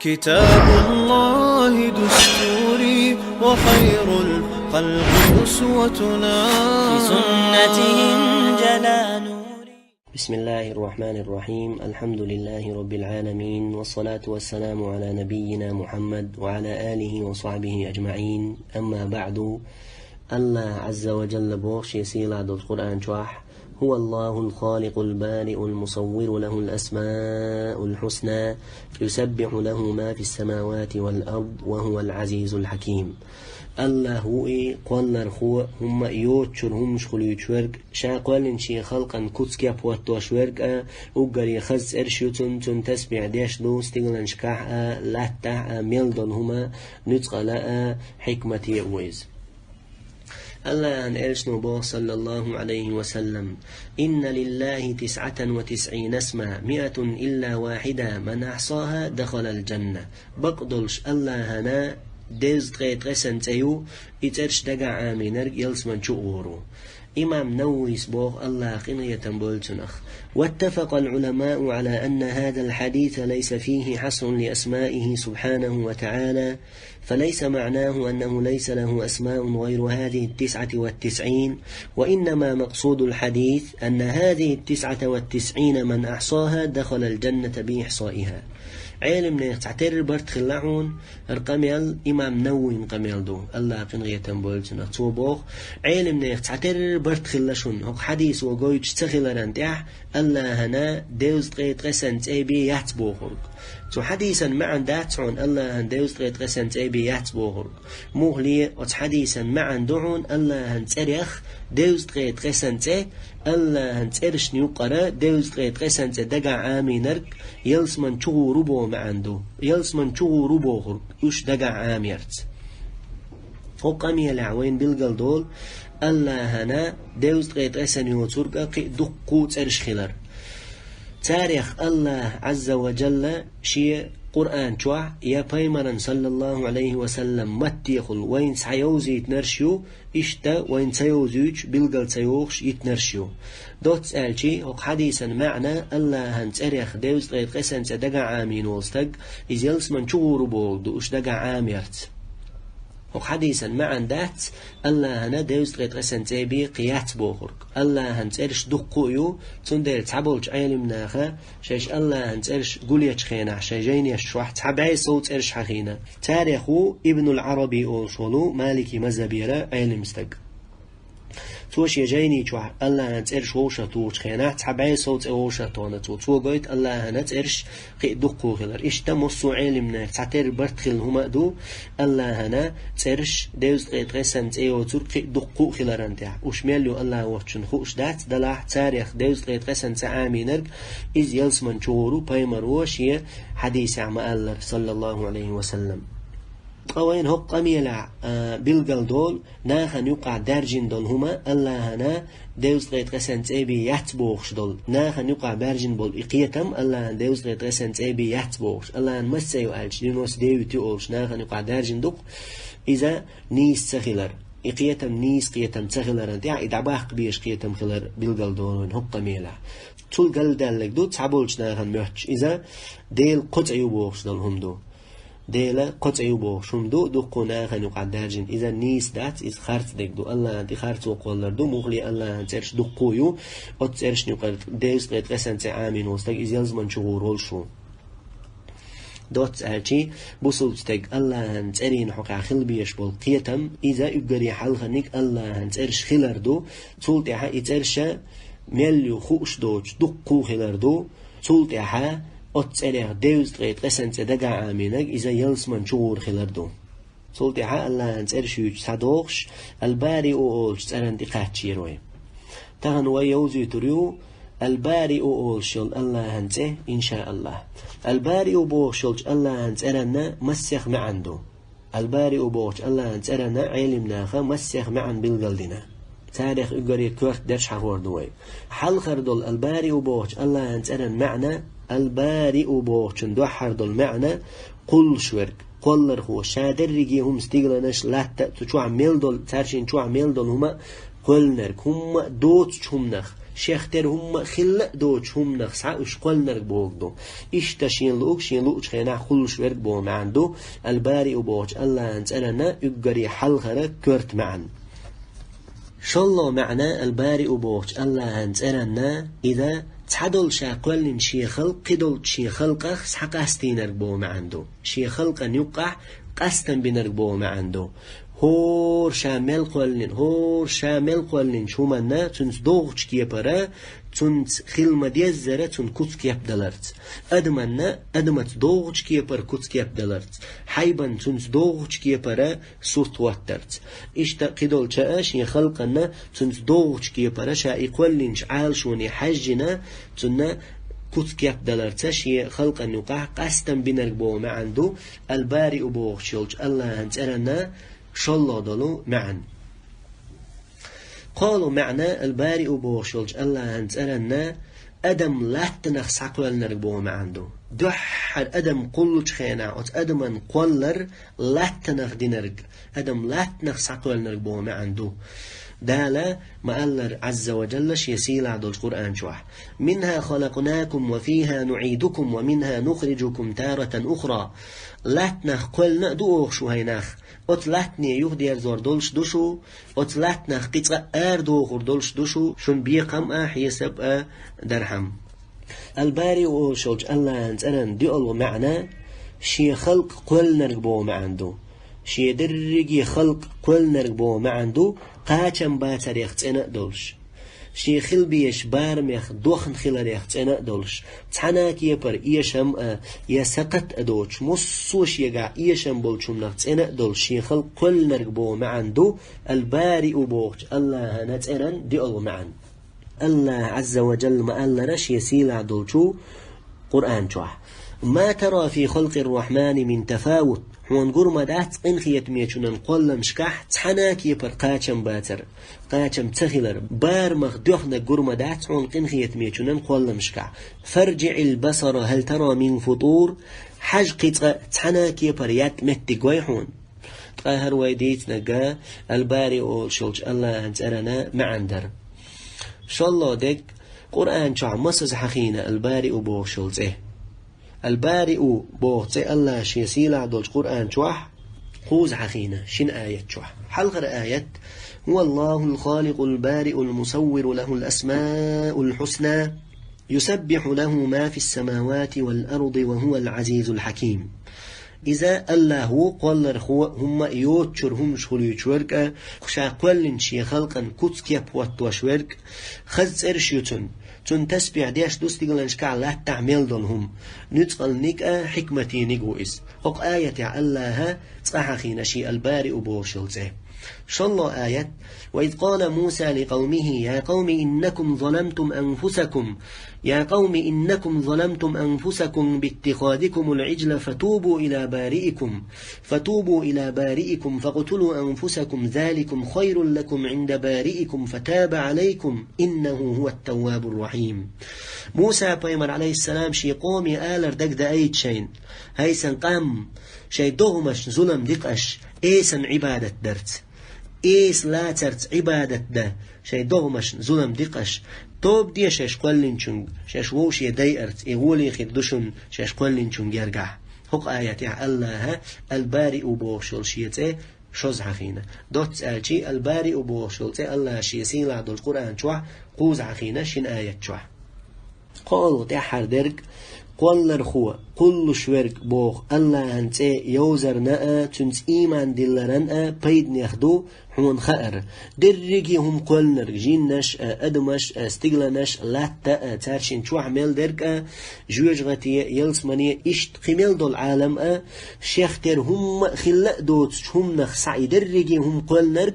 كتاب الله دستوري وخير الخلق أسوتنا في سنتهم جلا نوري. بسم الله الرحمن الرحيم. الحمد لله رب العالمين، والصلاة والسلام على نبينا محمد وعلى آله وصحبه أجمعين. أما بعد، الله عز وجل بوخش يسيل عدد القرآن شوح: هو الله الخالق البارئ المصور، له الأسماء الحسنى، يسبح له ما في السماوات والأرض وهو العزيز الحكيم. الله هو قلنا هو هم يوتشر هم شخلي شورك شاقولن شي خلقا كوتسكيا بواتو شورك وقر يخز ارشيوتن تن تسبيع ديش دو ستيغلن شكاح لاتا ميلدن هما نتقلاء حكمتي ويز. الله أن إرشنو بو صلى الله عليه وسلم: إن لله 99 اسما 100 إلا واحدة، من أحصاها دخل الجنة. بقدلش الله هنا ديز تغيت غسن تيو إترش دقا عامينر يلس من شؤورو. إمام نووي سبوغ الله قنية بولتنخ: واتفق العلماء على أن هذا الحديث ليس فيه حصر لأسمائه سبحانه وتعالى، فليس معناه أنه ليس له أسماء غير هذه 99، وإنما مقصود الحديث أن هذه 99 من أحصاها دخل الجنة بإحصائها. علم نيختعتر برت خلاعون رقميل إمام نووي قميل دو الله قنية بولتنا تصوبوغ علم نيختعتر برت خلاشون هق حديث وقويتش تخلران تيح الله هنا ديوز تغيت غسنت بي يحتبوغرق. تو حديثا معا داتعون الله هن ديوز تغيت غسنت بي يحتبوغرق. موغلي حديثا معا دعون الله هن تريخ ديوز تغيت غسنت الله هن ترش نيوقرا ديوز تغيت غسنت دقا عامي نرق يلس من شغو ربو معندو يلس من شغو ربو غرق وش دقا عاميرت. هو قامي العوين بالقل دول الله هنا ديوز تغيت غسن يوتورق دقو ترش خلر. تاريخ الله عز وجل شيء قرآن شوع يا بيمرا صلى الله عليه وسلم متيخل وين سيوزي يتنرشيو إشتا وين سيوزيج بالقل سيوخش يتنرشيو. دوت سألشي هو حديثا معنى الله هن تاريخ ديوز تغيت غسن سدقا عامين والستق إز يلس من شغور بولدو إش دقا عاميرت. وحديثا معا دات الله هنا ديوز تغيت غسن تيبي قيات بوخرق. الله هن ترش دقويو تندير تعبولج عيلم ناخا شاش الله هن ترش قوليش خينا شاجين يشوح تعبعي صوت ارش حخينا. تاريخو ابن العربي أوصولو مالكي مزابيرا عيلم استق توش يجيني تشوح الله هنترش ووشة توش خينا تعبعي صوت ووشة تونا تو قويت الله هنترش قي دقو خلر إيش تمصو علمنا تعتر برتخل هما دو الله هنا ترش ديوز قيت غسنت وتر قي دقو خلر انتح وشميلو الله وحشن خوش دات دلع تاريخ ديوز قيت غسنت عامي نرق إز يلس من شورو بايمر وشي حديث عم الله صلى الله عليه وسلم. قوين هو قميلع بالقل دول ناخن يقع درجين دول هما الله هنا ديوز غيت غسنت بي يحتبوخش دول ناخن يقع برجين بول إقيتم الله ديوز غيت غسنت بي يحتبوخش الله مسا يقالش دينوس ديو تيولش ناخن يقع درجين دوق إذا نيس سخلر إقيتم نيس قيتم سخلر انتيع إدعباق بيش قيتم خلر بالقل دول هو قميلع طول قل دالك دو تعبولش ناخن مهتش إذا ديل قطع يبوخش دول هم دو ديلا قطع يبو شمدو دقنا خن يقعد دارجين إذا نيس دات إذ خارت ديك دو الله أنت خارت وقولر دو مغلي الله أنترش دقويو أترش نقدر ديس قد قسن تعامين وستك إذ يلزمن شغورول شو دوت أرشي بوصل ستك الله أنترين حقا خل بيش بالقيتم إذا يقدر حلخنك الله أنترش خلر دو صولت يحا يترش ميليو خوش دوش دقو خلر دو صولت يحا أتسأله ديوز تغيت غسنت دقا عامينك إذا يلس من شغور خلردو. صولتي حق الله أنتسأل شوش صدوخش الباري أولش تسألن دقات شيروي تغن ويوزي تريو الباري أولشل الله هنته إن شاء الله. الباري أبوشلش الله هنتسألنا مسيخ معندو. الباري أبوش الله هنتسألنا علمناخا مسيخ معن بالقلدنا. تاريخ إقري كورت درش حفور دوي حل خردل الباري أبوش الله هنتسألن معنى البارئ بوشن دوحر دول معنى قل شورك قلر هو شادر رجي هم استيغلنش لاتا تشوع ميل دول تارشين تشوع ميل دول هما قلنرك هم دوت شمنخ شيخ تر هم خل دوش هم نخسع وش قل نرق بوغدو إيش تشين لوك شين لوك خينا خلش ورق بو معندو البارئ بوغ الله أنتألنا يقري حلقة كرت معن شالله معنى البارئ بوغ الله أنتألنا إذا تعدل شاقل شي خلق قدل شي خلق سحق استينر بو معندو شي خلق يقع قستن بنرق بو معندو هور شامل قولن شو منا تنس دوغش كيبرا تنس خلما ديزرة تن كوت كيب دلرت أدمت دوغش كيبر كوت كيب دلرت حيبا تنس دوغش كيبرا صوت واترت إشتا قدول شاش يخلقنا تنس دوغش كيبرا شا قولن عال شوني حجنا تن كوت كيب دلرتش خلقا يقع قستن بنرقبو معندو البارئ بوغ شلج الله انترنا شالله دلو معن قالوا معنى البارئ بوغ شلج الله انترنا أدم لا تنخ ساقوال نرقبو معندو دحر أدم قلج خينا أدم قلر لا تنخ دينرق أدم لا تنخ ساقوال نرقبو معندو دالا ما الله عز وجل يسيل عدو القرآن شوح منها خلقناكم وفيها نعيدكم ومنها نخرجكم تارة أخرى لاتنخ قلنا دوغ شو هينخ أتلاتني يهدير زور دولش دوشو أتلاتنخ قطع دوغر دولش دوشو شن بيقم حيسب درهم الباري وشوج الله أنترن ديولو معنا شي خلق قل نرقبو معندو شي درقي خلق قل نرقبو معندو قاچم باتر يختنا دولش شي خل بيش بارميخ دوخن خلال يختنا دولش تحناك يبر إيشم يسقط أدوش مصوش يقع إيشم بولشم نختنا دولش شي خلق قل نرقبو معندو البارئ بوغج الله نتأرن ديولو معن الله عز وجل ما الله رش يسيل دولشو قرآن شوح ما ترى في خلق الرحمن من تفاوت هون قرما دات انخيت ميشون نقول مشكح تحناك يبر قاچم باتر قاچم تخيلر بار مخدوخنا قرما دات هون انخيت ميشون نقول مشكح فرجع البصر هل ترى من فطور حج قطع تحناك يبر يات متقوي هون تقاهر ويديت نقا البارئ شلج الله انترنا معندر شاء الله ديك قرآن شع مصز حقينا البارئ بوغ شلج البارئ بوغ تي الله شيسيل عدو القرآن شوح خوز حقينا شن آية شوح حلقة آية هو الله الخالق البارئ المصور له الأسماء الحسنى يسبح له ما في السماوات والأرض وهو العزيز الحكيم إذا الله قال هم يوتشر هم شخليوشورك خشا قولن شي خلقا كتكيب واتوشورك خز إرشيوتن تن تسبيع ديش دوستيقلنش كعلا تعمل دلهم نتقل نيكا حكمتي نيقوئس هق آية الله صحخين شي البارئ بوشلته شاء الله آية وإذ قال موسى لقومه يا قوم إنكم ظلمتم أنفسكم باتخاذكم العجل فتوبوا إلى بارئكم فاقتلوا أنفسكم ذلكم خير لكم عند بارئكم فتاب عليكم إنه هو التواب الرحيم موسى بيمر عليه السلام شي قومي آلر دقد أيد شين هيسن قام شي دغمش ظلم دقش إيسن عبادة درت إيس لا ترت عبادة ده شي دغمش ظلم دقش توب دي شش قلن چون شش ووش يدي ارت اغولي خدوشن شش قلن چون يرجع حق آيات الله البارئ بوشل شيته شوز حخينه دوت الشي البارئ بوشل الله شيسين عبد القرآن شوح قوز حخينه شن آيات شوح قالوا تحر درك قولر خو كل شورك بوغ الله انت يوزر ناء تنس ايمان دلرن بيد نيخدو حون خائر درجي هم قولنر جينش ادمش استغلنش لاتا تارشين شو عمل درك جوجغتي يلسمني اشت قيمل دول عالم شيختر هم خلق دوت هم نخ سعي درجي هم قولنر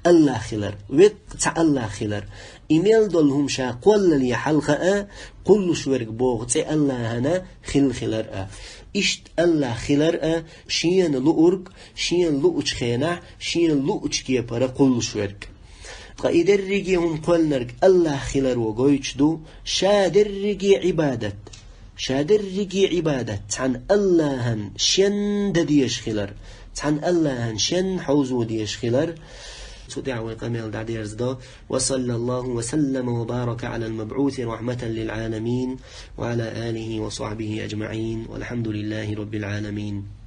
الله خلر وقت الله خلر إيميل دولهم شا قول لي حلقة كل شورك بوغ تي الله هنا خلر إشت الله خلر شين لؤرق شين لؤج خينا شين لؤج كي برا كل شورك قايدر رجي هم قولنرك الله خلر وقويش دو شادر رجي عبادة عن الله هن شن دديش خلر عن الله هن شن حوزو ديش خلر دعوة قمل دعدير زدا وصلى الله وسلم وبارك على المبعوث رحمة للعالمين وعلى آله وصحبه أجمعين والحمد لله رب العالمين.